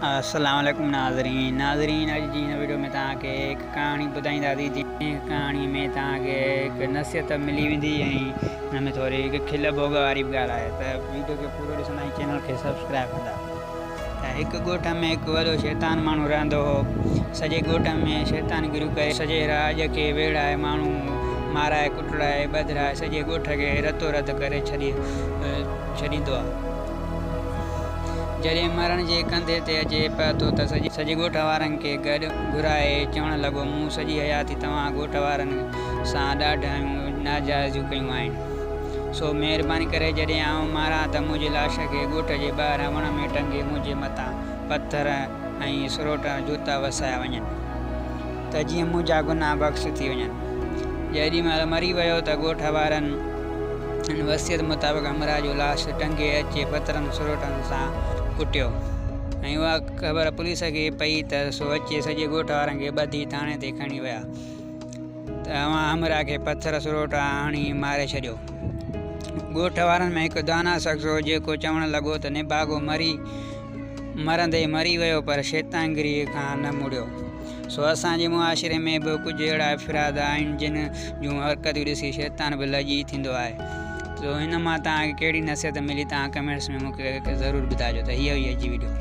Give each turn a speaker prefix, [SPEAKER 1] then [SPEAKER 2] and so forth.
[SPEAKER 1] अस्सलाम वालेकुम नाज़रीन अॼु जी हिन वीडियो में तव्हांखे हिकु कहाणी ॿुधाईंदासीं। जंहिं कहाणी में तव्हांखे हिकु नसीहत मिली वेंदी ऐं हिन में थोरी हिकु खिल भोग वारी बि ॻाल्हि आहे। त वीडियो खे पूरो ॾिसंदा ऐं चैनल खे सब्सक्राइब कंदा। त हिकु ॻोठ में हिकु वॾो शैतान माण्हू रहंदो हो। सॼे ॻोठ में शैतानगिरियूं करे सॼे राज खे वेड़ाए माण्हू माराए कुटड़ाए ॿधराए सॼे ॻोठ खे रतो रत करे छॾींदो आहे। जॾहिं मरण जे कंधे ते अचे पियो त सॼे ॻोठ वारनि खे गॾु घुराए चवणु लॻो, मूं सॼी हयाती तव्हां ॻोठ वारनि सां ॾाढियूं नाजाइज़ियूं कयूं आहिनि। सो महिरबानी करे जॾहिं आउं मारां त मुंहिंजी लाश खे ॻोठ जे ॿाहिरां वण में टंगे मुंहिंजे मथां पथर ऐं सुरोट जूता वसाया वञनि त जीअं मुंहिंजा गुनाह बख़्श थी वञनि। जेॾी महिल मरी वियो त ॻोठ वारनि वसियत मुताबिक़ हमरा जो लाश टंगे अचे पथरनि सुरोटनि सां कुटियो ऐं उहा ख़बर पुलिस खे पई त सो अचे सॼे ॻोठ वारनि खे ॿधी थाणे ते खणी विया त हमरा खे पथर सुरोट हणी मारे छॾियो। ॻोठ वारनि में हिकु दाना शख़्स हो जेको चवणु लॻो त निभागो मरंदे मरी वियो पर शैतानगिरी खां न मुड़ियो। सो असांजे मुआशिरे में बि कुझु अहिड़ा अफ़राद आहिनि जिन जूं हरकतूं ॾिसी शैतान बि लॼी थींदो आहे। तो हिन मां तव्हांखे कहिड़ी नसीहत मिली तव्हां कमेंट्स में मूंखे ज़रूरु ॿुधाइजो। त हीअ हुई अॼु जी वीडियो।